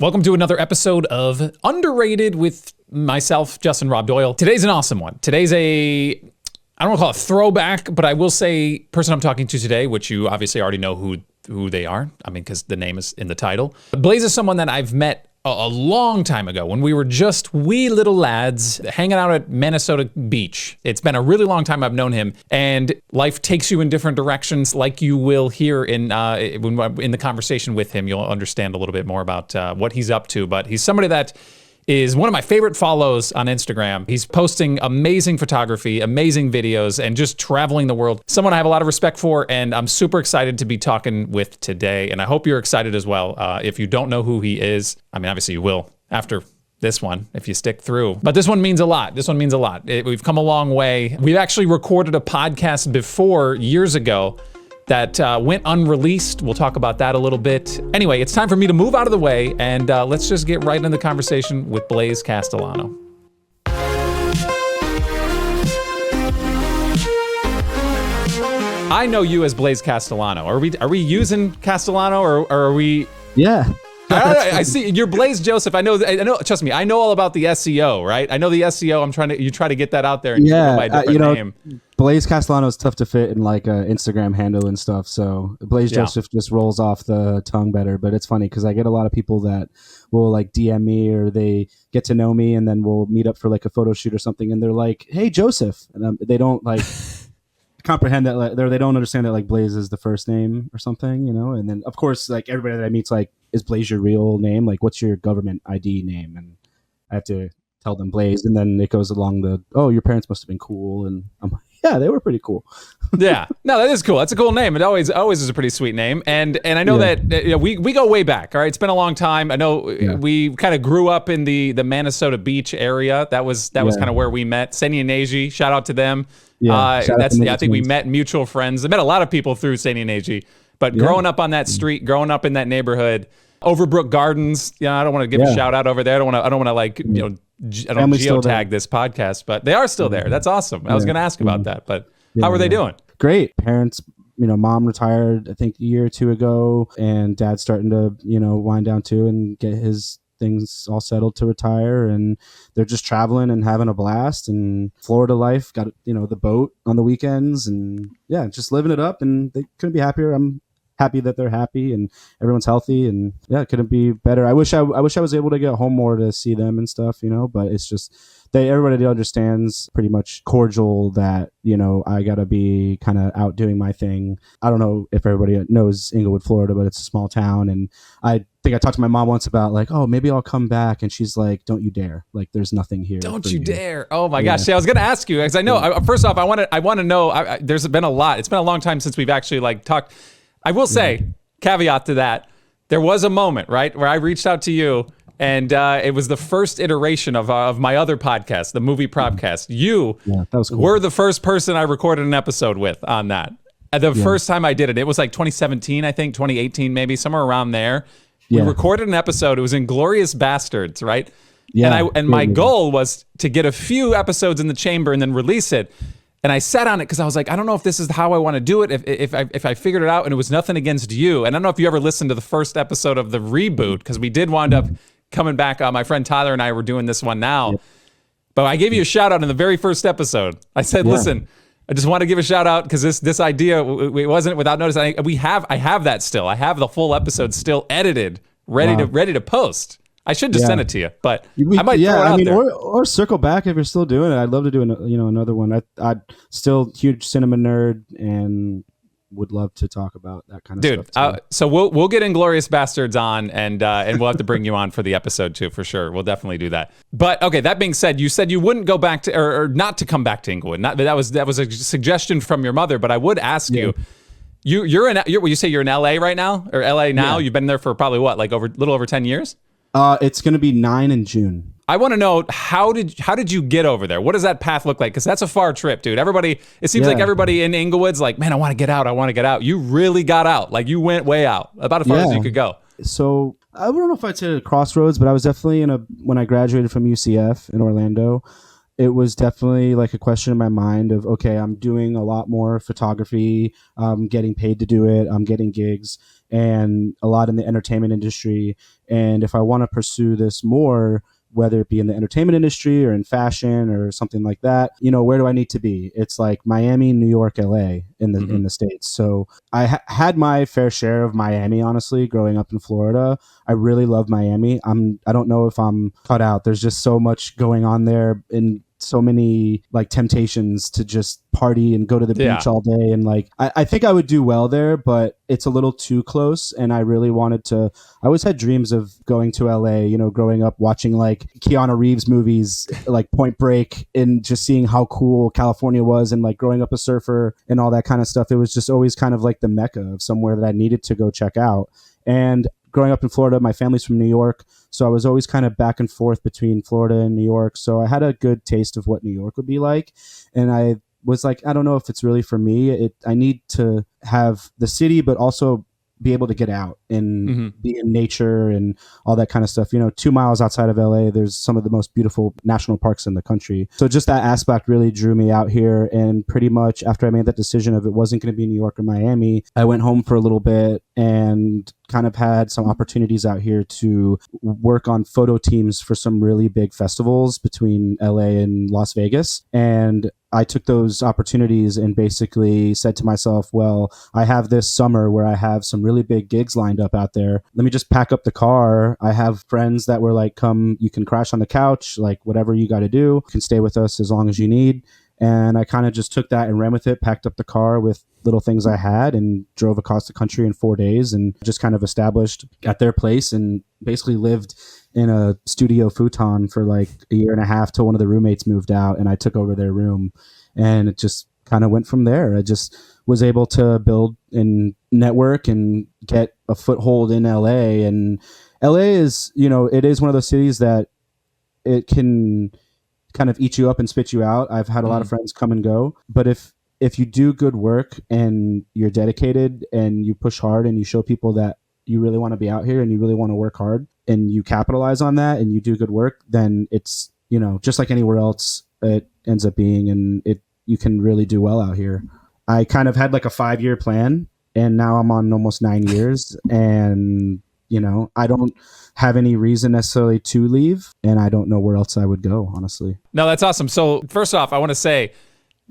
Welcome to another episode of Underrated with myself, Justin Rob Doyle. Today's an awesome one. Today's I don't want to call it a throwback, but I will say person I'm talking to today, which you obviously already know who they are. I mean, because the name is in the title. Blaise is someone that I've met a long time ago when we were just wee little lads hanging out at Minnesota Beach. It's been a really long time I've known him, and life takes you in different directions, like you will hear in the conversation with him. You'll understand a little bit more about what he's up to, but he's somebody that is one of my favorite follows on Instagram. He's posting amazing photography, amazing videos, and just traveling the world. Someone I have a lot of respect for, and I'm super excited to be talking with today. And I hope you're excited as well. If you don't know who he is, I mean, obviously you will after this one, if you stick through. But this one means a lot. We've come a long way. We've actually recorded a podcast before years ago that went unreleased. We'll talk about that a little bit. Anyway, it's time for me to move out of the way, and let's just get right into the conversation with Blaise Castellano. I know you as Blaise Castellano. Are we using Castellano or are we? Yeah. I see you're Blaise Joseph. I know. Trust me. I know all about the SEO, right? I know the SEO. You try to get that out there. And yeah. by a different name. Blaise Castellano is tough to fit in like an Instagram handle and stuff. So Blaise Joseph just rolls off the tongue better. But it's funny because I get a lot of people that will like DM me or they get to know me and then we'll meet up for like a photo shoot or something. And they're like, "Hey, Joseph," and they don't like comprehend that. Like, they don't understand that like Blaise is the first name or something, you know. And then of course like everybody that I meet's like, "Is Blaise your real name? Like, what's your government ID name?" And I have to tell them Blaise, and then it goes along your parents must have been cool, and I'm like, yeah, they were pretty cool. Yeah, no, that is cool. That's a cool name. It always is a pretty sweet name, and I know that we go way back. All right, it's been a long time. I know we kind of grew up in the Minnesota Beach area. That was kind of where we met. Seni and Neji, shout out to them. Yeah, I think we met mutual friends. I met a lot of people through Seni and Neji, but growing up on that street, growing up in that neighborhood. Overbrook Gardens, I don't want to give a shout out over there. I don't want to like, I don't geotag this podcast, but they are still there. That's awesome. I was going to ask about that, but how are they doing? Great. Parents, mom retired, I think a year or two ago, and dad's starting to, wind down too and get his things all settled to retire. And they're just traveling and having a blast, and Florida life, got, the boat on the weekends, and just living it up, and they couldn't be happier. I'm happy that they're happy and everyone's healthy, and it couldn't be better. I wish I was able to get home more to see them and stuff, but it's just everybody understands pretty much cordial that, I gotta be kind of out doing my thing. I don't know if everybody knows Inglewood, Florida, but it's a small town, and I think I talked to my mom once about like, oh, maybe I'll come back, and she's like, "Don't you dare! Like, there's nothing here. Don't you dare!" Oh my gosh! See, I was gonna ask you because I know. First off, I want to know. There's been a lot. It's been a long time since we've actually like talked. I will say, caveat to that, there was a moment, right, where I reached out to you, and it was the first iteration of my other podcast, the Movie Propcast. You that was cool. were the first person I recorded an episode with on that. The first time I did it, it was like 2017, I think, 2018 maybe, somewhere around there. We recorded an episode. It was Inglourious Bastards, right? Yeah. And my goal was to get a few episodes in the chamber and then release it. And I sat on it because I was like, I don't know if this is how I want to do it, if I figured it out, and it was nothing against you. And I don't know if you ever listened to the first episode of the reboot, because we did wind up coming back. My friend Tyler and I were doing this one now. Yep. But I gave you a shout out in the very first episode. I said, listen, I just want to give a shout out because this idea, it wasn't without notice. I have that still. I have the full episode still edited, ready to post. I should just send it to you, but I might throw it out there. Or circle back if you're still doing it. I'd love to do another one. I'd still huge cinema nerd and would love to talk about that kind of stuff. So we'll get Inglourious Bastards on, and we'll have to bring you on for the episode too, for sure. We'll definitely do that. But okay, that being said, you said you wouldn't go back to or not to come back to Inglewood. That was a suggestion from your mother, but I would ask you. You're you say you're in LA right now, or LA now? You've been there for probably what, like a little over 10 years? It's going to be 9 in June. I want to know how did you get over there? What does that path look like? Because that's a far trip, dude. It seems like everybody in Inglewood's like, man, I want to get out. You really got out. Like you went way out, about as far as you could go. So I don't know if I'd say a crossroads, but I was definitely when I graduated from UCF in Orlando, it was definitely like a question in my mind of, okay, I'm doing a lot more photography. I'm getting paid to do it. I'm getting gigs and a lot in the entertainment industry. And if I want to pursue this more, whether it be in the entertainment industry or in fashion or something like that, where do I need to be? It's like Miami, New York, LA in the States. So I had my fair share of Miami, honestly, growing up in Florida. I really love Miami. I don't know if I'm cut out. There's just so much going on there and so many like temptations to just party and go to the Yeah. beach all day. And like, I think I would do well there, but it's a little too close. And I really wanted to, I always had dreams of going to LA, growing up watching like Keanu Reeves movies, like Point Break, and just seeing how cool California was, and like growing up a surfer and all that kind of stuff. It was just always kind of like the mecca of somewhere that I needed to go check out. And growing up in Florida, my family's from New York. So I was always kind of back and forth between Florida and New York. So I had a good taste of what New York would be like. And I was like, I don't know if it's really for me. I need to have the city, but also be able to get out and be in nature and all that kind of stuff. 2 miles outside of LA, there's some of the most beautiful national parks in the country. So just that aspect really drew me out here. And pretty much after I made that decision of it wasn't going to be New York or Miami, I went home for a little bit and kind of had some opportunities out here to work on photo teams for some really big festivals between LA and Las Vegas. And I took those opportunities and basically said to myself, well, I have this summer where I have some really big gigs lined up out there. Let me just pack up the car. I have friends that were like, come, you can crash on the couch, like whatever you got to do. You can stay with us as long as you need. And I kind of just took that and ran with it, packed up the car with little things I had and drove across the country in 4 days and just kind of established at their place and basically lived in a studio futon for like a year and a half till one of the roommates moved out and I took over their room. And it just kind of went from there. I just was able to build and network and get a foothold in LA. And LA is, it is one of those cities that it can kind of eat you up and spit you out. I've had a lot of friends come and go, but if you do good work and you're dedicated and you push hard and you show people that you really want to be out here and you really want to work hard and you capitalize on that and you do good work, then it's, just like anywhere else it ends up being, and you can really do well out here. I kind of had like a 5-year plan and now I'm on almost 9 years and, I don't have any reason necessarily to leave and I don't know where else I would go, honestly. No, that's awesome. So first off, I want to say,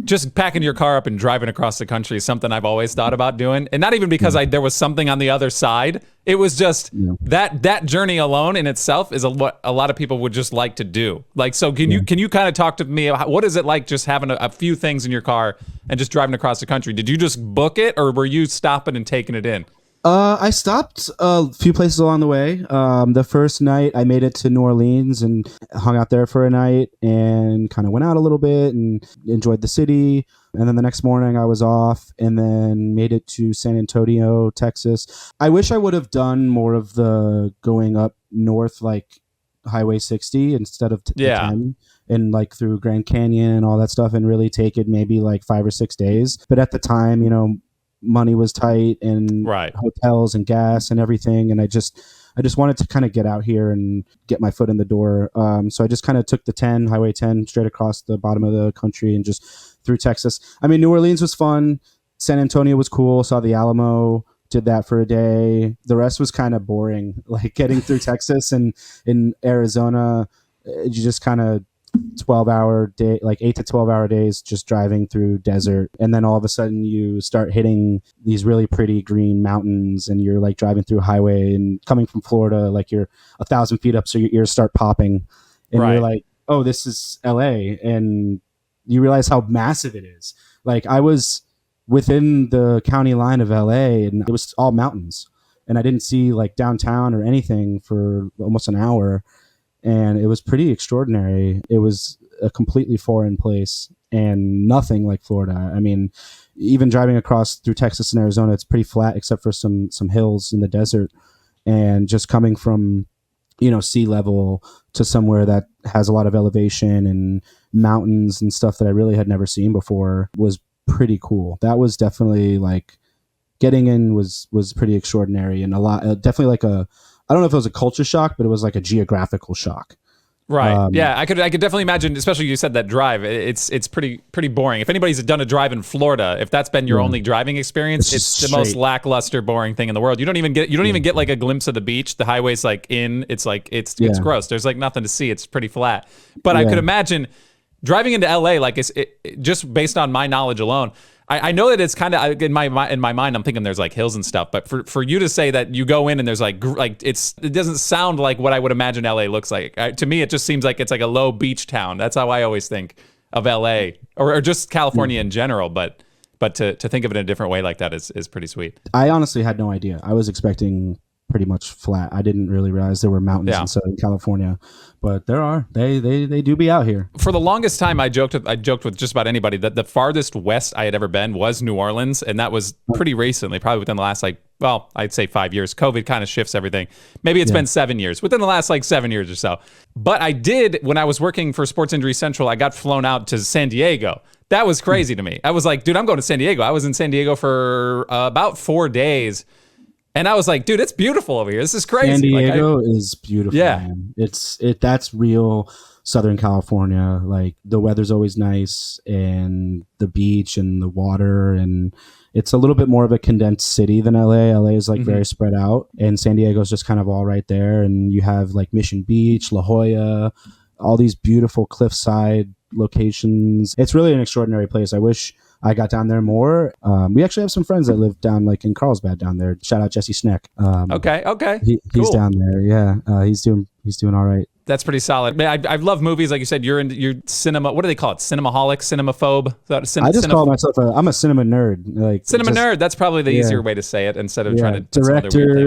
just packing your car up and driving across the country is something I've always thought about doing. And not even because there was something on the other side. It was just that journey alone in itself is what a lot of people would just like to do. Like, so can you kind of talk to me about what is it like just having a few things in your car and just driving across the country? Did you just book it or were you stopping and taking it in? I stopped a few places along the way. The first night I made it to New Orleans and hung out there for a night and kind of went out a little bit and enjoyed the city. And then the next morning I was off and then made it to San Antonio, Texas. I wish I would have done more of the going up north, like Highway 60 instead of the 10 and like through Grand Canyon and all that stuff and really take it maybe like 5 or 6 days. But at the time, money was tight and hotels and gas and everything. And I just wanted to kind of get out here and get my foot in the door. So I just kind of took the Highway 10 straight across the bottom of the country and just through Texas. I mean, New Orleans was fun. San Antonio was cool. Saw the Alamo, did that for a day. The rest was kind of boring, like getting through Texas and in Arizona, you just kind of 12-hour day, like 8 to 12-hour days just driving through desert, and then all of a sudden you start hitting these really pretty green mountains and you're like driving through a highway and coming from Florida, like you're 1,000 feet up, so your ears start popping and you're like, oh, this is LA, and you realize how massive it is. Like I was within the county line of LA and it was all mountains and I didn't see like downtown or anything for almost an hour. And it was pretty extraordinary. It was a completely foreign place and nothing like Florida. I mean, even driving across through Texas and Arizona, it's pretty flat except for some hills in the desert. And just coming from, sea level to somewhere that has a lot of elevation and mountains and stuff that I really had never seen before was pretty cool. That was definitely like getting in was pretty extraordinary and a lot, definitely like I don't know if it was a culture shock, but it was like a geographical shock. Right. Yeah, I could definitely imagine, especially you said that drive. It's pretty boring. If anybody's done a drive in Florida, if that's been your only driving experience, it's the most lackluster, boring thing in the world. You don't even get like a glimpse of the beach. The highway's like it's gross. There's like nothing to see. It's pretty flat. But I could imagine driving into LA, like just based on my knowledge alone. I know that it's kind of in my mind. I'm thinking there's like hills and stuff, but for you to say that you go in and there's like it doesn't sound like what I would imagine LA looks like. To me, it just seems like it's like a low beach town. That's how I always think of LA or just California in general. But to think of it in a different way like that is pretty sweet. I honestly had no idea. I was expecting pretty much flat. I didn't really realize there were mountains in Southern California, but there are. They do be out here. For the longest time, I joked with just about anybody that the farthest west I had ever been was New Orleans, and that was pretty recently, probably within the last I'd say 5 years. COVID kind of shifts everything. Maybe it's been 7 years, within the last 7 years or so. But I did, when I was working for Sports Injury Central, I got flown out to San Diego. That was crazy to me. I was like, dude, I'm going to San Diego. I was in San Diego for about 4 days. And I was like, dude, it's beautiful over here. This is crazy. San Diego is beautiful, man. That's real Southern California. Like, the weather's always nice, and the beach and the water, and it's a little bit more of a condensed city than LA. LA is like very spread out, and San Diego's just kind of all right there. And you have like Mission Beach, La Jolla, all these beautiful cliffside locations. It's really an extraordinary place. I wish I got down there more. We actually have some friends that live down like in Carlsbad down there. Shout out Jesse Sneck. Okay. He's cool. down there. Yeah. He's doing all right. That's pretty solid. Man, I love movies. Like you said, you're cinema. What do they call it? Cinemaholic, cinemaphobe. I just call myself I'm a cinema nerd. Like cinema nerd. That's probably the easier way to say it instead of trying to put directors. Some other weird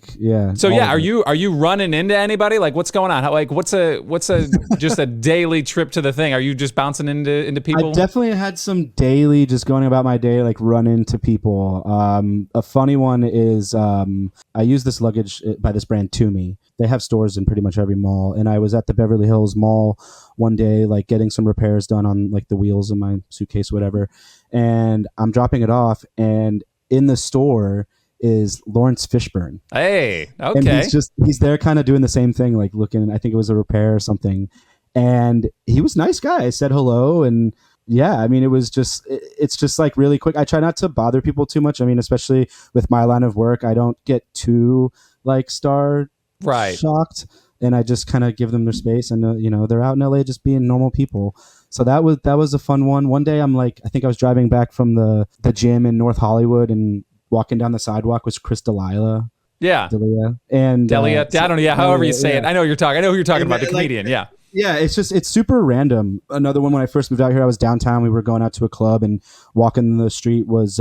thing on it. So are you running into anybody? Like, what's going on? What's a just a daily trip to the thing? Are you just bouncing into people? I definitely had some daily just going about my day, like run into people. A funny one is I use this luggage by this brand Toomey. They have stores in pretty much every mall. And I was at the Beverly Hills Mall one day, like getting some repairs done on like the wheels in my suitcase, whatever. And I'm dropping it off. And in the store is Lawrence Fishburne. Hey, okay. And he's there kind of doing the same thing, like looking, I think it was a repair or something. And he was a nice guy. I said hello. And yeah, I mean, it's just like really quick. I try not to bother people too much. I mean, especially with my line of work, I don't get too like shocked, and I just kind of give them their space, and they're out in LA just being normal people. So that was a fun one. One day I think I was driving back from the gym in North Hollywood, and walking down the sidewalk was Chris D'Elia. Yeah. Delia. And Delia. I don't know. However you say it. I know who you're talking about, the comedian. Yeah. Yeah, it's super random. Another one, when I first moved out here, I was downtown. We were going out to a club, and walking the street was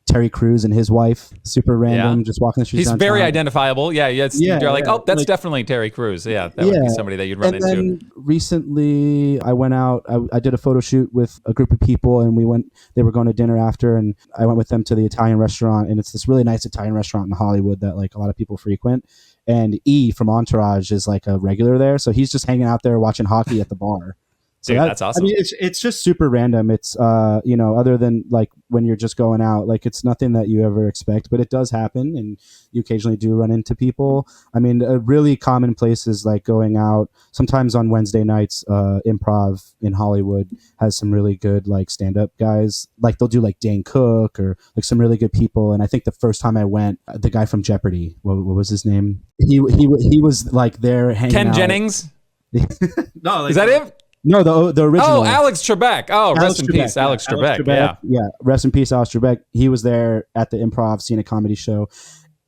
Terry Crews and his wife. Super random, just walking the street. He's downtown. very identifiable. Yeah, you're like, oh, that's definitely Terry Crews. Yeah, that would be somebody that you'd run into. And then recently, I went out. I did a photo shoot with a group of people, and they were going to dinner after, and I went with them to the Italian restaurant, and it's this really nice Italian restaurant in Hollywood that like a lot of people frequent. And E from Entourage is like a regular there, so he's just hanging out there watching hockey at the bar. So that's awesome. I mean, it's just super random. It's other than like when you're just going out, like it's nothing that you ever expect, but it does happen, and you occasionally do run into people. I mean, a really common place is like going out. Sometimes on Wednesday nights, Improv in Hollywood has some really good like stand-up guys. Like they'll do like Dane Cook or like some really good people. And I think the first time I went, the guy from Jeopardy, what was his name? He was like there hanging out. Ken Jennings? No, is that him? No, the original. Oh, Alex Trebek. Oh, rest in peace, Alex Trebek. Yeah, rest in peace, Alex Trebek. He was there at the Improv, seeing a comedy show.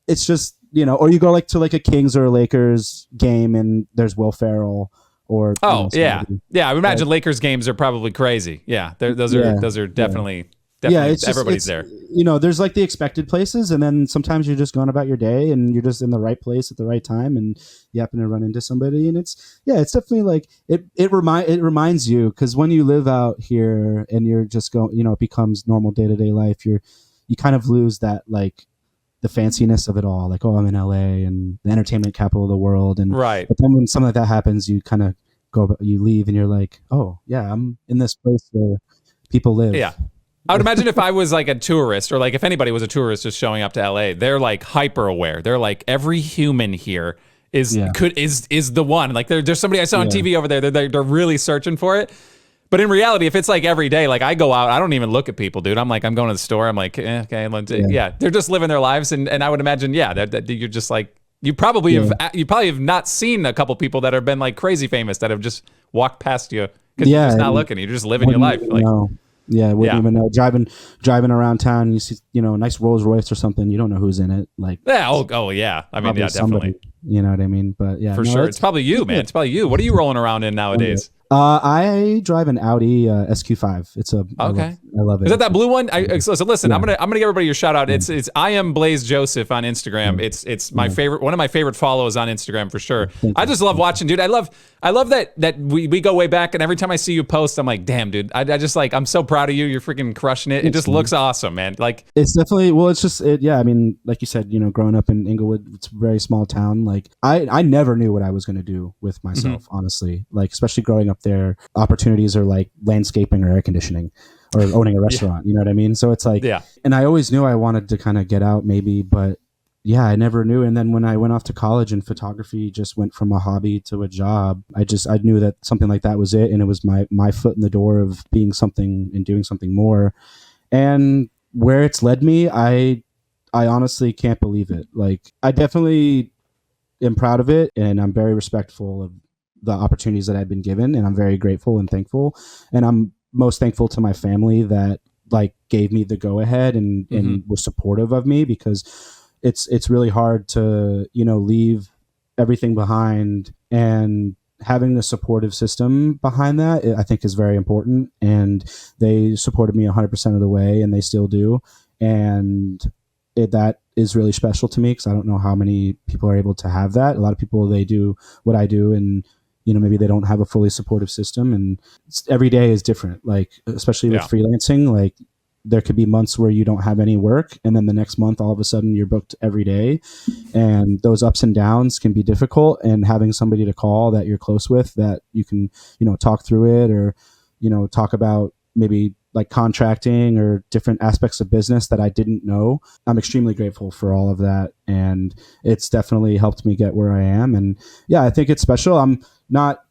It's just, or you go like to like a Kings or a Lakers game, and there's Will Ferrell. Or yeah. I would imagine Lakers games are probably crazy. Yeah, those are definitely. Definitely, it's everybody's there. There's like the expected places, and then sometimes you're just going about your day, and you're just in the right place at the right time, and you happen to run into somebody, and it's definitely like it reminds you, because when you live out here and you're just going, it becomes normal day-to-day life, you kind of lose that like the fanciness of it all, like, oh, I'm in LA and the entertainment capital of the world, and right. But then when something like that happens, you kind of you leave, and you're like, oh yeah, I'm in this place where people live. Yeah. I would imagine if I was like a tourist, or like if anybody was a tourist just showing up to LA, they're like hyper aware. They're like, every human here is Yeah. is the one. Like there's somebody I saw on TV over there. They're really searching for it. But in reality, if it's like every day, like I go out, I don't even look at people, dude. I'm like, I'm going to the store. I'm like, okay, yeah. They're just living their lives, and I would imagine, that you're just like, you probably have not seen a couple people that have been like crazy famous that have just walked past you because you're just not looking. You're just living your life. Like, yeah, wouldn't even know. Driving around town, you see, a nice Rolls Royce or something. You don't know who's in it. Like, yeah, yeah. I mean, yeah, somebody, definitely. you know what I mean? But yeah, for sure. It's probably you, man. It's probably you. What are you rolling around in nowadays? I drive an Audi SQ5. It's a okay. I love it. Is that blue one? So listen, I'm gonna give everybody your shout out. It's I am Blaise Joseph on Instagram. It's my favorite, one of my favorite follows on Instagram for sure. I just love watching, dude. I love that we go way back, and every time I see you post, I'm like, damn, dude. I just like, I'm so proud of you. You're freaking crushing it. It just looks awesome, man. Like, it's definitely, well, it's just yeah. I mean, like you said, growing up in Inglewood, it's a very small town. Like I never knew what I was gonna do with myself, honestly. Like, especially growing up there, opportunities are like landscaping or air conditioning or owning a restaurant, you know what I mean? So it's like, and I always knew I wanted to kind of get out maybe, but yeah, I never knew. And then when I went off to college and photography just went from a hobby to a job, I knew that something like that was it. And it was my foot in the door of being something and doing something more. And where it's led me, I honestly can't believe it. Like, I definitely am proud of it, and I'm very respectful of the opportunities that I've been given, and I'm very grateful and thankful. And I'm most thankful to my family that like gave me the go ahead and was supportive of me, because it's really hard to, leave everything behind, and having a supportive system behind that, I think, is very important. And they supported me 100% of the way, and they still do. And that is really special to me, because I don't know how many people are able to have that. A lot of people, they do what I do, and maybe they don't have a fully supportive system, and every day is different. Like, especially with freelancing, like there could be months where you don't have any work, and then the next month, all of a sudden you're booked every day. And those ups and downs can be difficult, and having somebody to call that you're close with, that you can, talk through it, or, talk about maybe like contracting or different aspects of business that I didn't know. I'm extremely grateful for all of that. And it's definitely helped me get where I am. And yeah, I think it's special. I'm not,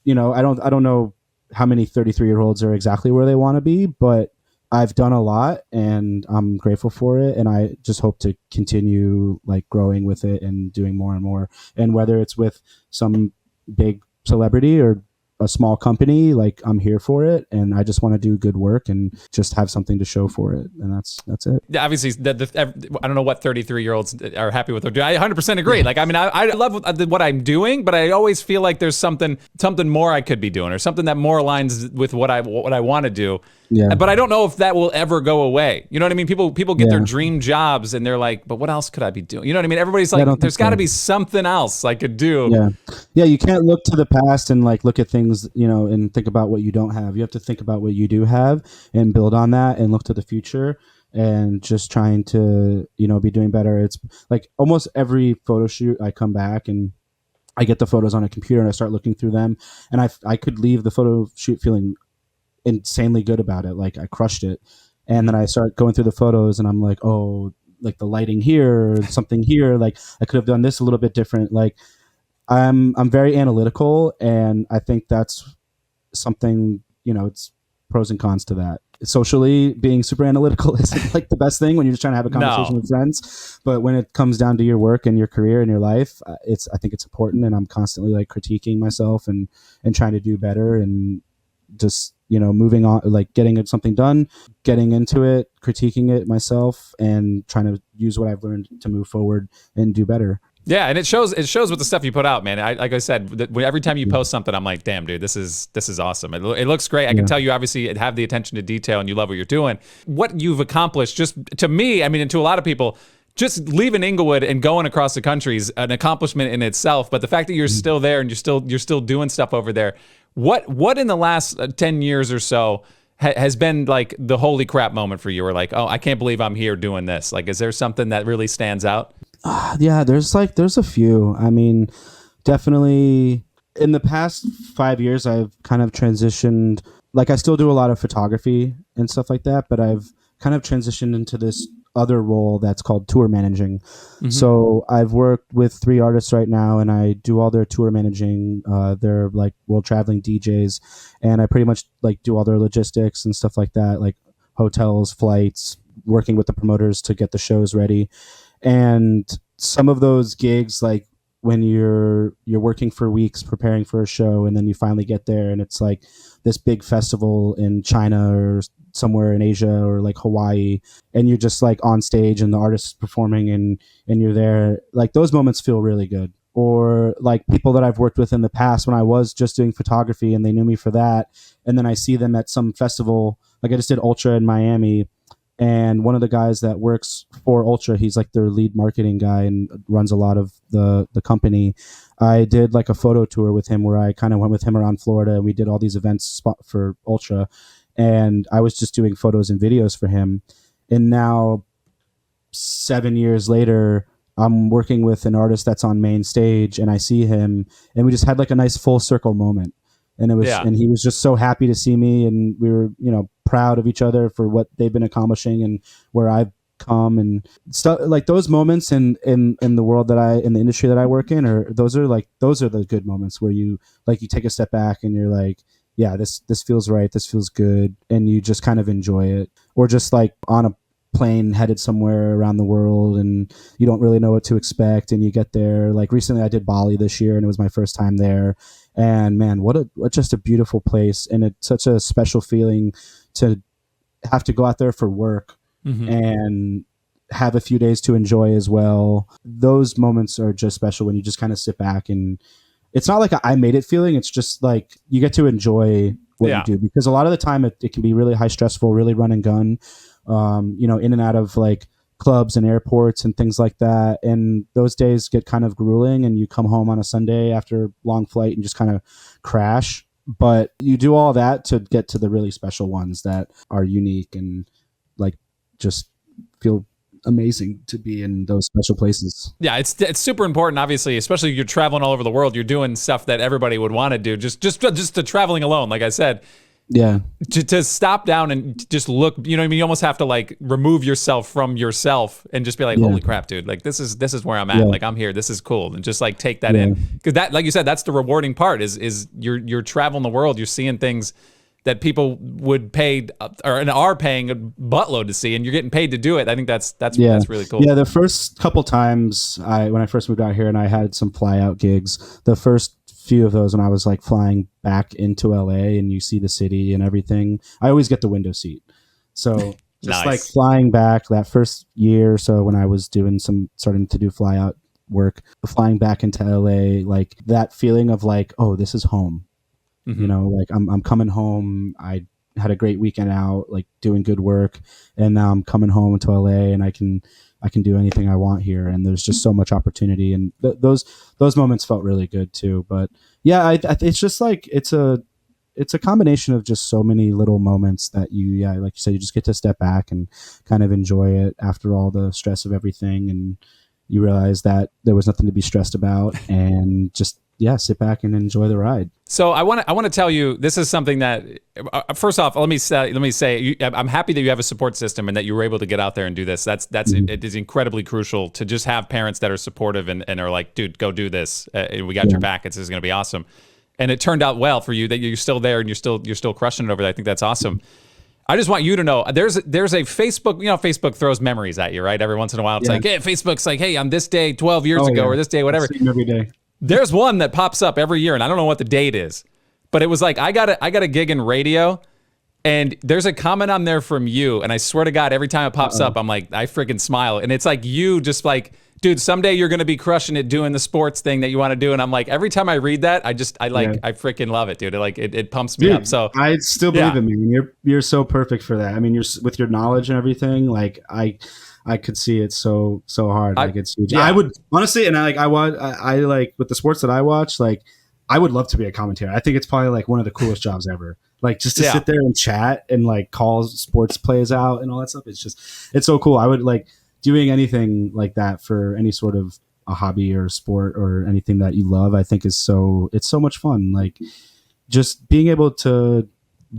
I don't know how many 33-year-olds are exactly where they want to be, but I've done a lot, and I'm grateful for it. And I just hope to continue like growing with it and doing more and more. And whether it's with some big celebrity or a small company, like, I'm here for it, and I just want to do good work and just have something to show for it. And that's it. Yeah, obviously, I don't know what 33-year-olds are happy with. I 100% agree. Like, I mean, I love what I'm doing, but I always feel like there's something more I could be doing, or something that more aligns with what I want to do. Yeah. But I don't know if that will ever go away. You know what I mean? People get their dream jobs, and they're like, but what else could I be doing? You know what I mean? Everybody's like, there's got to be something else I could do. Yeah. Yeah. You can't look to the past and like look at things, and think about what you don't have. You have to think about what you do have and build on that, and look to the future, and just trying to, be doing better. It's like almost every photo shoot, I come back and I get the photos on a computer, and I start looking through them, and I could leave the photo shoot feeling insanely good about it, like I crushed it. And then I start going through the photos, and I'm like, oh, like the lighting here, or something here, like I could have done this a little bit different. Like, I'm very analytical, and I think that's something, it's pros and cons to that. Socially, being super analytical isn't like the best thing when you're just trying to have a conversation with friends. But when it comes down to your work and your career and your life, I think it's important. And I'm constantly like critiquing myself and trying to do better, and just, moving on, like getting something done, getting into it, critiquing it myself, and trying to use what I've learned to move forward and do better. Yeah, and it shows with the stuff you put out, man. Like I said, every time you post something, I'm like, damn, dude, this is awesome. It looks great. I can tell you obviously have the attention to detail, and you love what you're doing. What you've accomplished, just to me, I mean, and to a lot of people, just leaving Inglewood and going across the country is an accomplishment in itself. But the fact that you're still there, and you're still doing stuff over there, what in the last 10 years or so has been like the holy crap moment for you, or like, oh, I can't believe I'm here doing this? Like, is there something that really stands out? Yeah, there's a few. I mean, definitely in the past 5 years, I've kind of transitioned. Like, I still do a lot of photography and stuff like that, but I've kind of transitioned into this other role that's called tour managing. Mm-hmm. So I've worked with 3 artists right now, and I do all their tour managing. They're like world traveling DJs, and I pretty much like do all their logistics and stuff like that, like hotels, flights, working with the promoters to get the shows ready. And some of those gigs, like when you're working for weeks preparing for a show, and then you finally get there and it's like this big festival in China or somewhere in Asia or like Hawaii, and you're just like on stage and the artist is performing, and you're there, like those moments feel really good. Or like people that I've worked with in the past when I was just doing photography and they knew me for that, and then I see them at some festival, like I just did Ultra in Miami, and one of the guys that works for Ultra, he's like their lead marketing guy and runs a lot of the company. I did like a photo tour with him where I kind of went with him around Florida, and we did all these events spot for Ultra, and I was just doing photos and videos for him. And now 7 years later, I'm working with an artist that's on main stage, and I see him, and we just had like a nice full circle moment. And it was, and he was just so happy to see me, and we were, proud of each other for what they've been accomplishing and where I've come and stuff. Like those moments in the world in the industry that I work in, or those are the good moments where you take a step back and you're like, yeah, this feels right, this feels good, and you just kind of enjoy it. Or just like on a plane headed somewhere around the world and you don't really know what to expect, and you get there. Like recently I did Bali this year, and it was my first time there, and man, what just a beautiful place, and it's such a special feeling to have to go out there for work and have a few days to enjoy as well. Those moments are just special when you just kind of sit back, and it's not like I made it feeling, it's just like you get to enjoy what you do, because a lot of the time it can be really high stressful, really run and gun, in and out of like clubs and airports and things like that. And those days get kind of grueling, and you come home on a Sunday after a long flight and just kind of crash. But you do all that to get to the really special ones that are unique and like just feel amazing to be in those special places. Yeah, it's super important, obviously, especially if you're traveling all over the world. You're doing stuff that everybody would want to do. Just to traveling alone, like I said. Yeah. To stop down and just look, you know what I mean? You almost have to like remove yourself from yourself and just be like, holy crap, dude, like this is where I'm at. Like I'm here. This is cool. And just like take that in. Because that, like you said, that's the rewarding part is you're traveling the world. You're seeing things that people would pay or are paying a buttload to see, and you're getting paid to do it. I think that's really cool. Yeah, the first couple times when I first moved out here and I had some fly out gigs, the first few of those when I was like flying back into LA and you see the city and everything, I always get the window seat. So just like flying back that first year or so when I was starting to do fly out work, flying back into LA, like that feeling of like, oh, this is home. Like I'm coming home. I had a great weekend out, like doing good work, and now I'm coming home to LA and I can do anything I want here, and there's just so much opportunity, and those moments felt really good too. But yeah, it's just like it's a combination of just so many little moments that like you said, you just get to step back and kind of enjoy it after all the stress of everything, and you realize that there was nothing to be stressed about, and just sit back and enjoy the ride. So I want to tell you, this is something that first off, let me say I'm happy that you have a support system and that you were able to get out there and do this. It is incredibly crucial to just have parents that are supportive and are like, dude, go do this. We got your back. This is going to be awesome. And it turned out well for you that you're still there and you're still crushing it over there. I think that's awesome. I just want you to know there's a Facebook, Facebook throws memories at you, right? Every once in a while, it's like, hey, Facebook's like, hey, on this day 12 years ago or this day, whatever. I see every day. There's one that pops up every year, and I don't know what the date is, but it was like I got a gig in radio, and there's a comment on there from you, and I swear to God, every time it pops up, I'm like, I freaking smile, and it's like you just like, dude, someday you're gonna be crushing it doing the sports thing that you want to do, and I'm like, every time I read that, I freaking love it, dude. It pumps me up. So I still believe in me. You're so perfect for that. I mean, you're with your knowledge and everything. Like I could see it so hard. Like it's huge. I would honestly, and I like with the sports that I watch, like I would love to be a commentator. I think it's probably like one of the coolest jobs ever. Like just to sit there and chat and like call sports plays out and all that stuff. It's so cool. I would like doing anything like that for any sort of a hobby or sport or anything that you love. I think it's so much fun. Like just being able to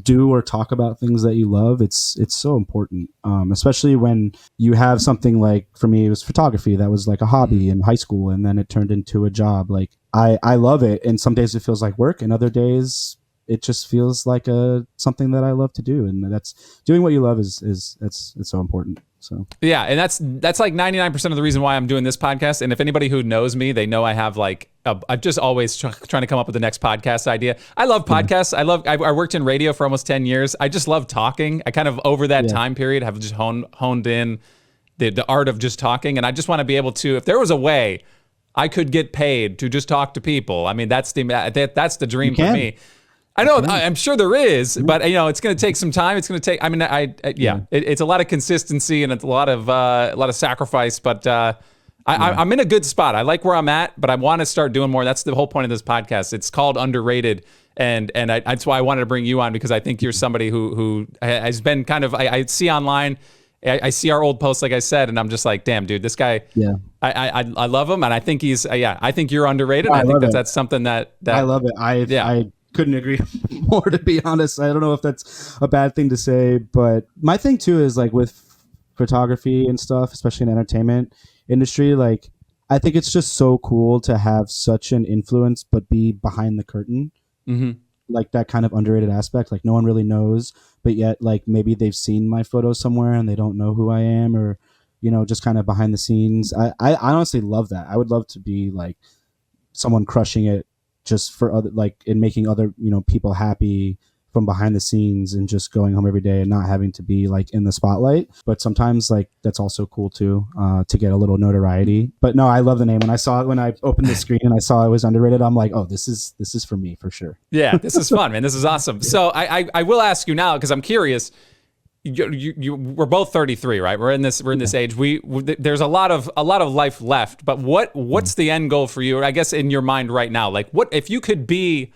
do or talk about things that you love, it's so important, especially when you have something like, for me, it was photography that was like a hobby in high school, and then it turned into a job. Like I love it, and some days it feels like work, and other days it just feels like something that I love to do, and that's doing what you love is it's so important. So yeah, and that's like 99% of the reason why I'm doing this podcast. And if anybody who knows me, they know I have like I'm just always trying to come up with the next podcast idea. I love podcasts. I worked in radio for almost 10 years. I just love talking. I kind of over that time period have just honed in the art of just talking, and I just want to be able to, if there was a way I could get paid to just talk to people, I mean that's the dream for me. I know, I'm sure there is, but it's going to take some time. It's going to take. I mean, it's a lot of consistency and it's a lot of sacrifice. But I'm in a good spot. I like where I'm at, but I want to start doing more. That's the whole point of this podcast. It's called Underrated, and that's why I wanted to bring you on, because I think you're somebody who has been kind of. I see online. I see our old posts, like I said, and I'm just like, damn, dude, this guy. Yeah. I love him, and I think he's. I think you're underrated. I think that's something that I love it. I couldn't agree more, to be honest. I don't know if that's a bad thing to say, but my thing too is like with photography and stuff, especially in the entertainment industry, like I think it's just so cool to have such an influence but be behind the curtain. Like that kind of underrated aspect, like no one really knows, but yet like maybe they've seen my photos somewhere and they don't know who I am, or just kind of behind the scenes. I honestly love that. I would love to be like someone crushing it just for other, like in making other people happy from behind the scenes, and just going home every day and not having to be like in the spotlight. But sometimes like that's also cool too, to get a little notoriety. But no, I love the name. When I saw it, when I opened the screen and I saw it was underrated, I'm like, oh, this is for me for sure. Yeah, this is fun, man. This is awesome. So I will ask you now, because I'm curious. We're both 33, right? We're in this age. There's a lot of life left, but what's the end goal for you? Or I guess in your mind right now, like what if you could be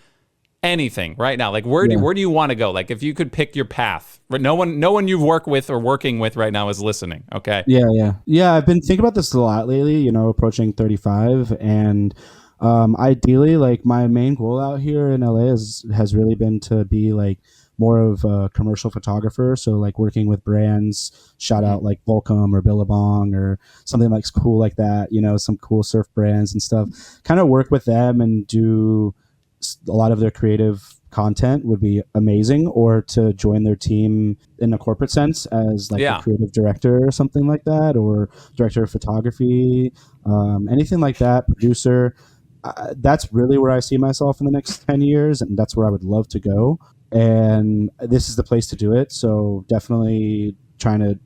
anything right now? Like where do you want to go? Like if you could pick your path. No one you've worked with or working with right now is listening. Okay. Yeah. I've been thinking about this a lot lately. Approaching 35, and ideally, like my main goal out here in LA has really been to be like more of a commercial photographer. So like working with brands, shout out like Volcom or Billabong or something like cool like that, some cool surf brands and stuff, kind of work with them and do a lot of their creative content would be amazing, or to join their team in a corporate sense as like a creative director or something like that, or director of photography, anything like that, producer. That's really where I see myself in the next 10 years, and that's where I would love to go. And this is the place to do it. So definitely trying to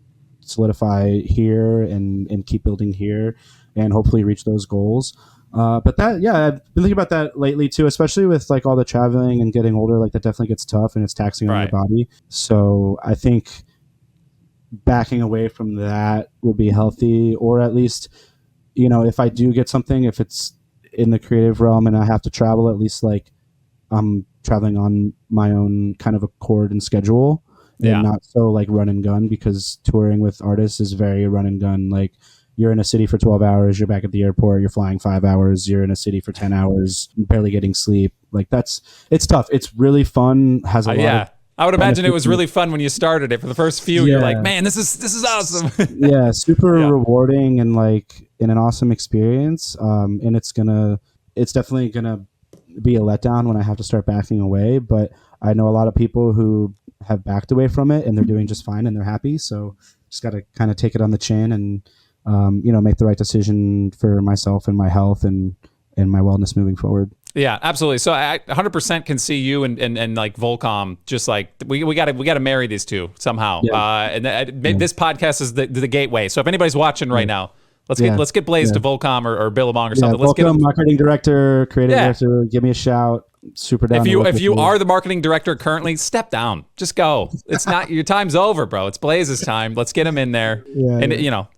solidify here and keep building here and hopefully reach those goals. But I've been thinking about that lately too, especially with like all the traveling and getting older. Like that definitely gets tough and it's taxing on your body. So I think backing away from that will be healthy, or at least, if I do get something, if it's in the creative realm and I have to travel, at least like I'm traveling on my own kind of accord and schedule, and not so like run and gun, because touring with artists is very run and gun. Like you're in a city for 12 hours, you're back at the airport, you're flying 5 hours, you're in a city for 10 hours, barely getting sleep. Like it's tough. It's really fun. Has a lot of I would imagine it was really fun when you started it. For the first few, you're like, man, this is awesome. Super rewarding and like an awesome experience. And it's definitely gonna be a letdown when I have to start backing away. But I know a lot of people who have backed away from it and they're doing just fine and they're happy. So just got to kind of take it on the chin and make the right decision for myself and my health and my wellness moving forward. Yeah, absolutely. So I 100% can see you and like Volcom, just like we got to marry these two somehow. This podcast is the gateway. So if anybody's watching right now, let's get Blaise to Volcom or Billabong or something. Let's get him. Marketing director, creative director. Give me a shout. Super down. If you are the marketing director currently, step down. Just go. It's not your time's over, bro. It's Blaise's time. Let's get him in there,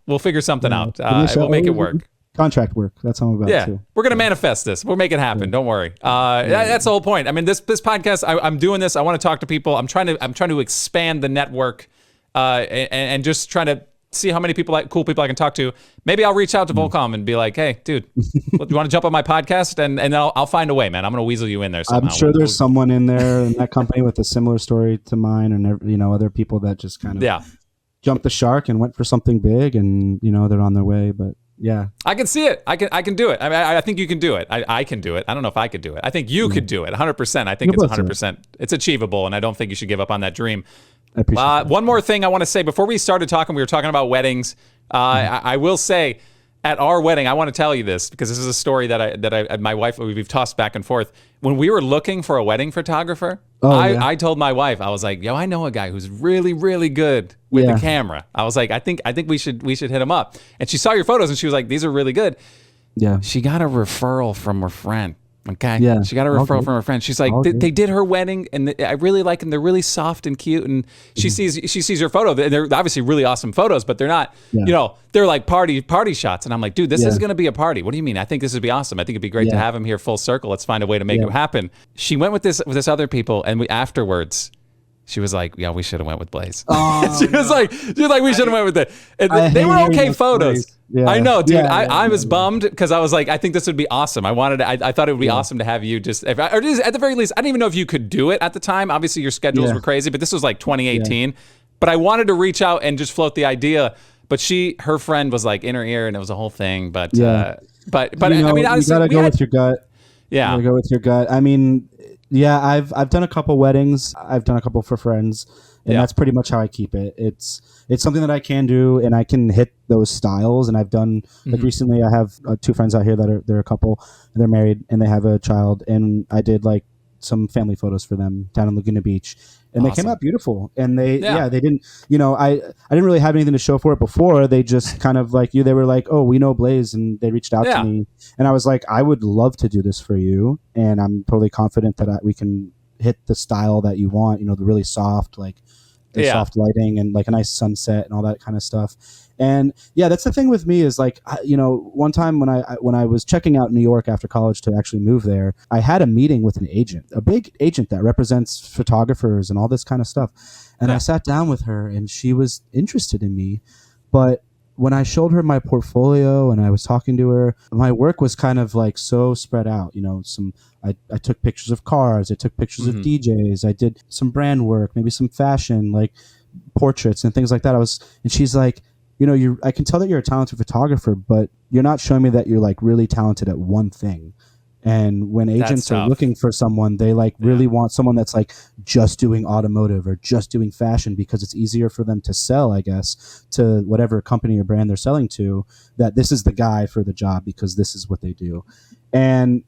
we'll figure something out. We'll make it work. Contract work. That's all I'm about too. We're gonna manifest this. We'll make it happen. Don't worry. That's the whole point. I mean, this podcast. I'm doing this. I want to talk to people. I'm trying to expand the network, and just trying to see how many cool people I can talk to. Maybe I'll reach out to Volcom and be like, hey, dude, do you want to jump on my podcast? And I'll find a way, man. I'm going to weasel you in there somehow. I'm sure there's someone in there in that company with a similar story to mine, and other people that just kind of jumped the shark and went for something big, and they're on their way. But yeah, I can see it. I can do it. I mean, I think you can do it. I can do it. I don't know if I could do it. I think you could do it 100%. I think it's 100%. It's achievable, and I don't think you should give up on that dream. I appreciate that. One more thing I want to say before we started talking, we were talking about weddings. I will say at our wedding, I want to tell you this because this is a story that my wife, we've tossed back and forth. When we were looking for a wedding photographer, I told my wife, I was like, yo, I know a guy who's really, really good with the camera. I was like, I think we should hit him up. And she saw your photos and she was like, these are really good. Yeah. She got a referral from her friend. Okay. Yeah. She got a referral from her friend. She's like, they did her wedding, and I really like them. They're really soft and cute. And she sees your photo. They're obviously really awesome photos, but they're not. They're like party shots. And I'm like, dude, this is going to be a party. What do you mean? I think this would be awesome. I think it'd be great to have him here full circle. Let's find a way to make it happen. She went with this other people, and afterwards. She was like, yeah, we should have went with Blaise. She was like, we should have went with it. And they were okay photos. Yeah. I know, dude. I was bummed because I was like, I think this would be awesome. I thought it would be awesome to have you just, or at the very least, I didn't even know if you could do it at the time. Obviously, your schedules were crazy, but this was like 2018. Yeah. But I wanted to reach out and just float the idea. But her friend was like in her ear, and it was a whole thing. But I mean, honestly, you gotta go with your gut. Yeah, you gotta go with your gut. I mean. Yeah, I've done a couple weddings. I've done a couple for friends, and that's pretty much how I keep it. It's something that I can do, and I can hit those styles. And I've done like recently. I have two friends out here they're a couple, and they're married, and they have a child. And I did like some family photos for them down in Laguna Beach, and they came out beautiful. And they didn't, I didn't really have anything to show for it before. They just kind of like they were like, oh, we know Blaise, and they reached out to me, and I was like, I would love to do this for you, and I'm totally confident that we can hit the style that you want. The really soft, like the soft lighting and like a nice sunset and all that kind of stuff. And that's the thing with me is like, one time when I was checking out New York after college to actually move there, I had a meeting with an agent, a big agent that represents photographers and all this kind of stuff. And I sat down with her, and she was interested in me. But when I showed her my portfolio and I was talking to her, my work was kind of like so spread out. I took pictures of cars, I took pictures of DJs, I did some brand work, maybe some fashion, like portraits and things like that. And she's like, I can tell that you're a talented photographer, but you're not showing me that you're like really talented at one thing. And when agents are looking for someone, they like really want someone that's like just doing automotive or just doing fashion, because it's easier for them to sell, I guess, to whatever company or brand they're selling to, that this is the guy for the job because this is what they do. And,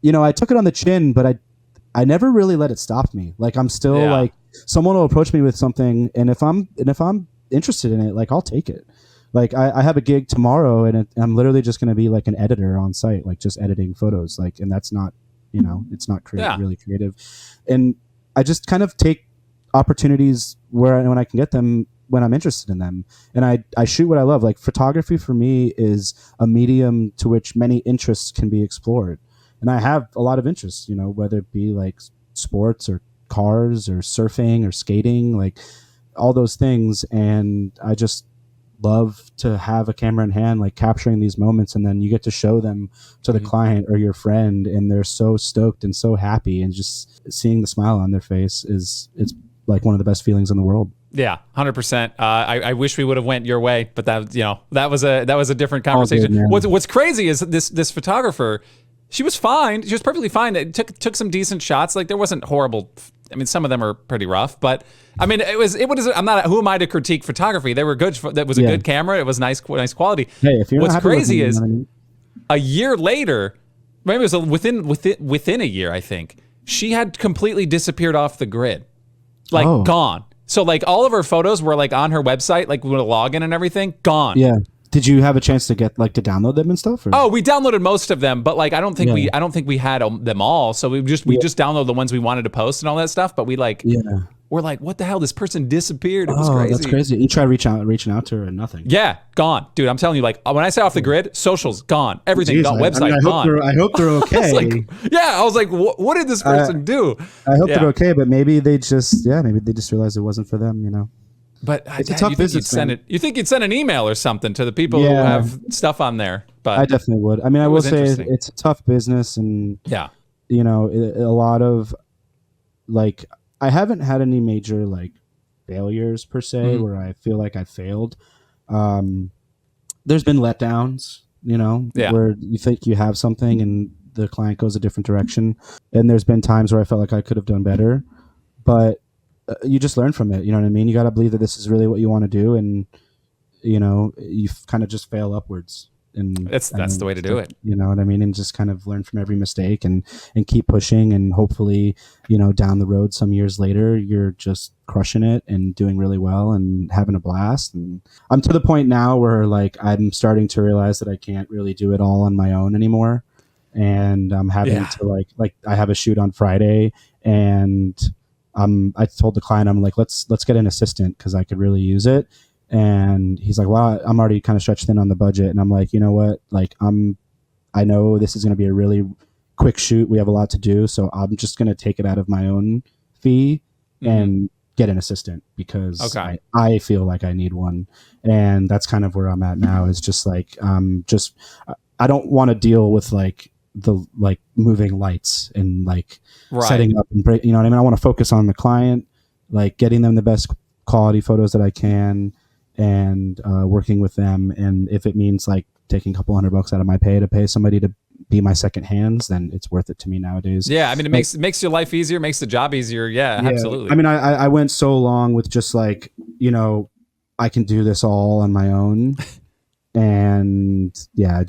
I took it on the chin, but I never really let it stop me. Like I'm still like, someone will approach me with something, and if I'm interested in it, like I'll take it. Like I have a gig tomorrow, and I'm literally just going to be like an editor on site, like just editing photos. Like, and that's not, it's not really creative. And I just kind of take opportunities when I can get them, when I'm interested in them. And I shoot what I love. Like photography for me is a medium to which many interests can be explored. And I have a lot of interests, whether it be like sports or cars or surfing or skating, like all those things. And I just love to have a camera in hand, like capturing these moments, and then you get to show them to the client or your friend, and they're so stoked and so happy, and just seeing the smile on their face it's like one of the best feelings in the world. Yeah, 100%. I wish we would have went your way, but that was a different conversation. Good, what's crazy is this photographer, she was fine. She was perfectly fine. It took some decent shots. Like there wasn't horrible. I mean, some of them are pretty rough, but I mean, I'm not. Who am I to critique photography? They were good. That was a good camera. It was nice quality. Hey, if you're what's crazy is a year later, maybe it was within a year, I think she had completely disappeared off the grid, like gone. So like all of her photos were like on her website, like with a login and everything, gone. Yeah. Did you have a chance to get like to download them and stuff? Or? Oh, we downloaded most of them, but like I don't think we had them all. So we just downloaded the ones we wanted to post and all that stuff. But we're like, what the hell? This person disappeared. It was crazy. That's crazy. You tried reaching out to her and nothing. Yeah, gone, dude. I'm telling you, like when I say off the grid, socials gone, everything gone, website gone. I hope they're okay. I was like, what did this person do? I hope they're okay, but maybe they just realized it wasn't for them. But It's a Dad, tough you think business, you'd send man. it? You think you'd send an email or something to the people who Yeah, have stuff on there? I But definitely would. I mean, I it will was say interesting. it's a tough business, and Yeah. a lot of like I haven't had any major like failures per se Mhm. where I feel like I failed. Um, there's been letdowns, Yeah. where you think you have something and the client goes a different direction. And there's been times where I felt like I could have done better, but you just learn from it. You know what I mean? You got to believe that this is really what you want to do, and you kind of just fail upwards. That's the way to do it. You know what I mean? And just kind of learn from every mistake and keep pushing. And hopefully, down the road, some years later, you're just crushing it and doing really well and having a blast. And I'm to the point now where like, I'm starting to realize that I can't really do it all on my own anymore. And I'm having Yeah. to like I have a shoot on Friday, and I told the client, I'm like, let's get an assistant because I could really use it. And he's like, well, I'm already kind of stretched thin on the budget. And I'm like, you know what? Like, I know this is going to be a really quick shoot. We have a lot to do. So I'm just going to take it out of my own fee and get an assistant because Okay. I feel like I need one. And that's kind of where I'm at now, is just like, I don't want to deal with like the like moving lights and like Right. setting up and you know what I mean? I want to focus on the client, like getting them the best quality photos that I can, and working with them. And if it means like taking a couple $100 out of my pay to pay somebody to be my second hands, then it's worth it to me nowadays. Yeah. I mean, it makes your life easier, makes the job easier. Yeah, absolutely. I mean, I went so long with just like, I can do this all on my own. And yeah,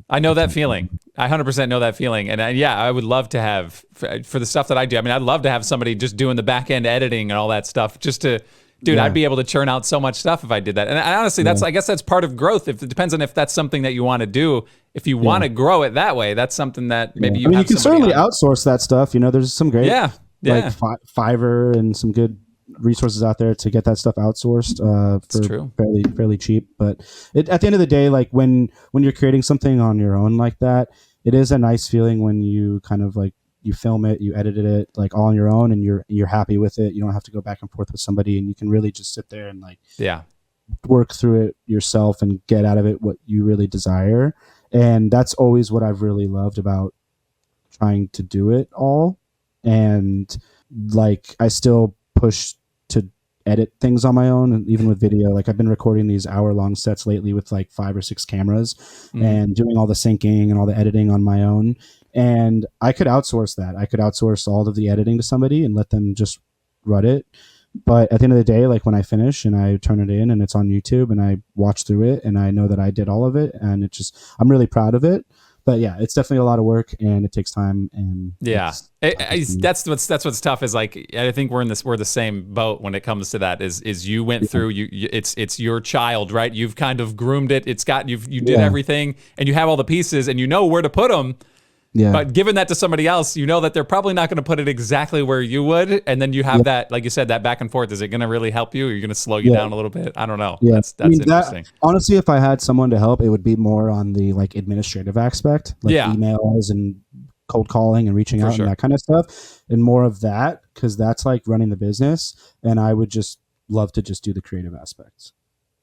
I know that feeling. I 100% know that feeling. And I would love to have, for the stuff that I do, I mean, I'd love to have somebody just doing the back end editing and all that stuff just to, dude, Yeah. I'd be able to churn out so much stuff if I did that. And honestly, I guess that's part of growth. If it depends on if that's something that you want to do. If you want to grow it that way, that's something that maybe you have you can somebody certainly on. outsource that stuff. There's some great, Yeah. like Fiverr and some good resources out there to get that stuff outsourced for true. fairly cheap. But at the end of the day, like when you're creating something on your own like that, it is a nice feeling when you kind of like you film it, you edited it like all on your own, and you're happy with it. You don't have to go back and forth with somebody, and you can really just sit there and like work through it yourself and get out of it what you really desire. And that's always what I've really loved about trying to do it all. And like I still push to edit things on my own, and even with video, like I've been recording these hour-long sets lately with like 5 or 6 cameras and doing all the syncing and all the editing on my own. And I could outsource that. I could outsource all of the editing to somebody and let them just run it. But at the end of the day, like when I finish and I turn it in and it's on YouTube and I watch through it and I know that I did all of it, and I'm really proud of it. But yeah, it's definitely a lot of work and it takes time. And that's what's tough is like, I think we're the same boat when it comes to that is you went through, it's your child, right? You've kind of groomed it. You did everything and you have all the pieces and you know where to put them. Yeah. But giving that to somebody else, you know that they're probably not going to put it exactly where you would. And then you have that, like you said, that back and forth. Is it going to really help you? Or are you going to slow you down a little bit? I don't know. Yeah. That's interesting. Honestly, if I had someone to help, it would be more on the like administrative aspect, like emails and cold calling and reaching out and that kind of stuff, and more of that, because that's like running the business. And I would just love to just do the creative aspects.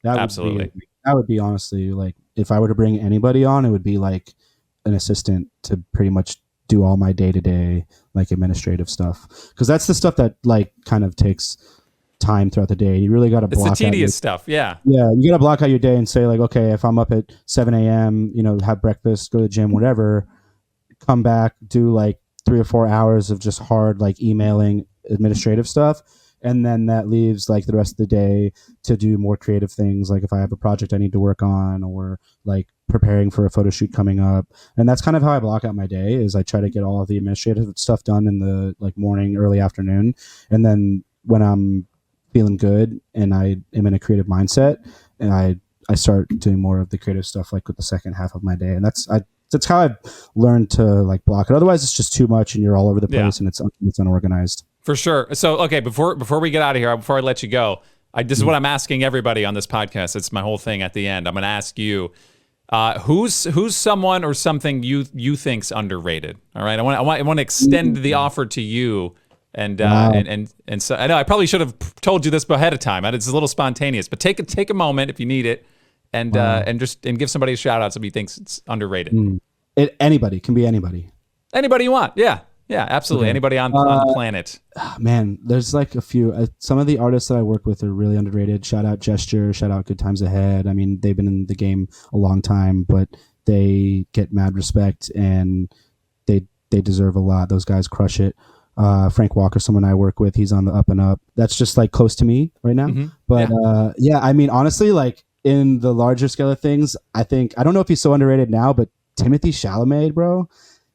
Absolutely. That would be honestly like, if I were to bring anybody on, it would be like an assistant to pretty much do all my day-to-day like administrative stuff, because that's the stuff that like kind of takes time throughout the day. You really got to block it's the tedious stuff. You got to block out your day and say like, okay, if I'm up at 7 a.m., have breakfast, go to the gym, whatever, come back, do like 3 or 4 hours of just hard like emailing administrative stuff, and then that leaves like the rest of the day to do more creative things, like if I have a project I need to work on, or like preparing for a photo shoot coming up. And that's kind of how I block out my day, is I try to get all of the administrative stuff done in the like morning, early afternoon, and then when I'm feeling good and I am in a creative mindset, and I start doing more of the creative stuff like with the second half of my day. And that's how I've learned to like block it. Otherwise it's just too much and you're all over the place and it's unorganized. For sure. So, okay, before we get out of here, before I let you go, this is what I'm asking everybody on this podcast. It's my whole thing at the end. I'm going to ask you, who's someone or something you think's underrated? All right. I want to extend the offer to you And Wow. and so I know I probably should have told you this ahead of time. It's a little spontaneous, but take a moment if you need it, and give somebody a shout out. Somebody thinks it's underrated. Anybody can be anybody. Anybody you want, yeah, absolutely. Okay. Anybody on the planet. Man, there's like a few. Some of the artists that I work with are really underrated. Shout out Gesture. Shout out Good Times Ahead. I mean, they've been in the game a long time, but they get mad respect, and they deserve a lot. Those guys crush it. Frank Walker, someone I work with, he's on the up and up. That's just like close to me right now. But I mean, honestly, like in the larger scale of things, I don't know if he's so underrated now, but Timothy Chalamet, bro.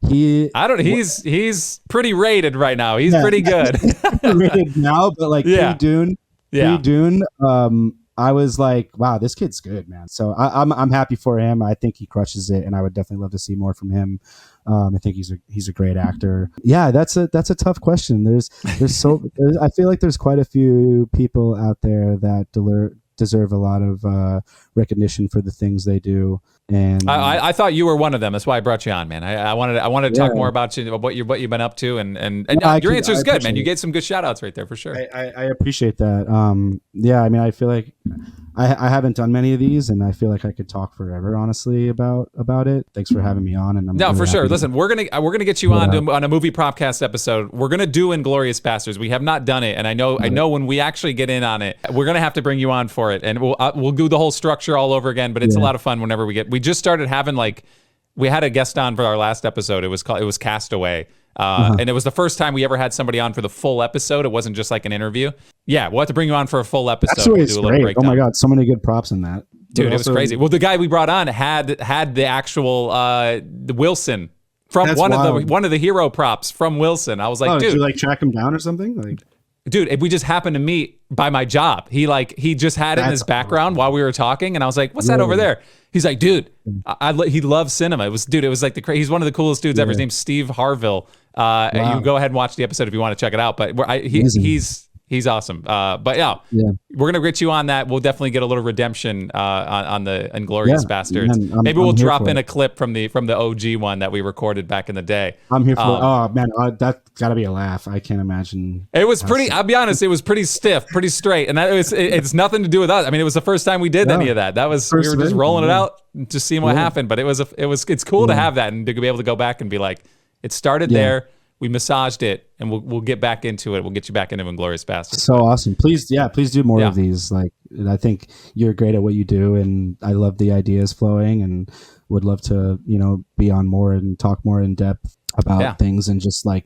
He's pretty rated right now. He's pretty good. Rated now, but like pre-Dune, I was like, wow, this kid's good, man. So I'm happy for him. I think he crushes it, and I would definitely love to see more from him. I think he's a great actor. Yeah, that's a tough question. I feel like there's quite a few people out there that deserve a lot of recognition for the things they do. And I thought you were one of them. That's why I brought you on, man. I wanted to talk more about you, what you've been up to, and your answer is good, man. You gave some good shout outs right there for sure. I appreciate that. I mean, I feel like I haven't done many of these, and I feel like I could talk forever, honestly, about it. Thanks for having me on. And I'm really for sure. happy. Listen, we're gonna get you on a movie propcast episode. We're gonna do Inglourious Basterds. We have not done it, and I know when we actually get in on it, we're gonna have to bring you on for it, and we'll do the whole structure all over again. But it's a lot of fun whenever we just started having we had a guest on for our last episode. It was Castaway. And it was the first time we ever had somebody on for the full episode. It wasn't just like an interview. Yeah, we'll have to bring you on for a full episode. That's always great. Oh my God, so many good props in that. Dude, it was crazy. Well, the guy we brought on had the actual the Wilson from one of the hero props from Wilson. I was like, dude, did you like track him down or something? Dude, if we just happened to meet by my job, he just had it in his background while we were talking, and I was like, "What's that over there?" He's like, "Dude, he loves cinema." It was like he's one of the coolest dudes ever. His name's Steve Harville. And you can go ahead and watch the episode if you want to check it out. But he's awesome. But we're gonna get you on that. We'll definitely get a little redemption on the Inglourious Basterds. Maybe we'll drop in a clip from the OG one that we recorded back in the day. I'm here for it. Oh man, that's gotta be a laugh. I can't imagine. It was pretty. I'll be honest. It was pretty stiff, pretty straight, and it's nothing to do with us. I mean, it was the first time we did any of that. We were just rolling it out, just seeing what happened. But it's cool to have that and to be able to go back and be like, it started there. We massaged it, and we'll get back into it. We'll get you back into Inglourious Basterds. So awesome! Please do more of these. Like, I think you're great at what you do, and I love the ideas flowing, and would love to be on more and talk more in depth about things and just life.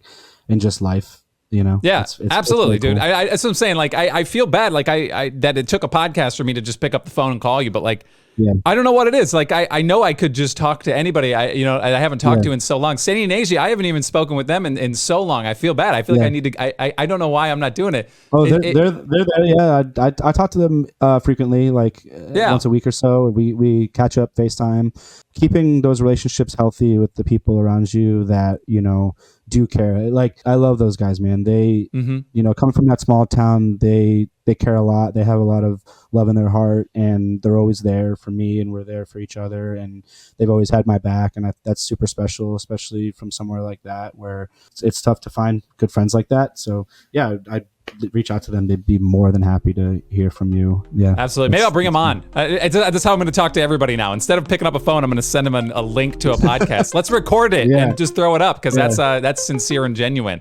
It's absolutely, really dude. cool. That's what I'm saying. Like, I feel bad, like I that it took a podcast for me to just pick up the phone and call you, but like. Yeah. I don't know what it is. Like I know I could just talk to anybody. I haven't talked to in so long. Sandy and Asia, I haven't even spoken with them in so long. I feel bad. I feel like I need to. I don't know why I'm not doing it. Oh, they're there. Yeah, I talk to them frequently, once a week or so. We catch up, FaceTime, keeping those relationships healthy with the people around you that do care. Like, I love those guys, man. They coming from that small town, they care a lot. They have a lot of love in their heart, and they're always there for me, and we're there for each other, and they've always had my back, and that's super special, especially from somewhere like that where it's tough to find good friends like that. So yeah, I'd reach out to them. They'd be more than happy to hear from you. Yeah, absolutely. Maybe I'll bring them on. That's how I'm going to talk to everybody now. Instead of picking up a phone, I'm going to send them a link to a podcast. Let's record it and just throw it up, because that's sincere and genuine.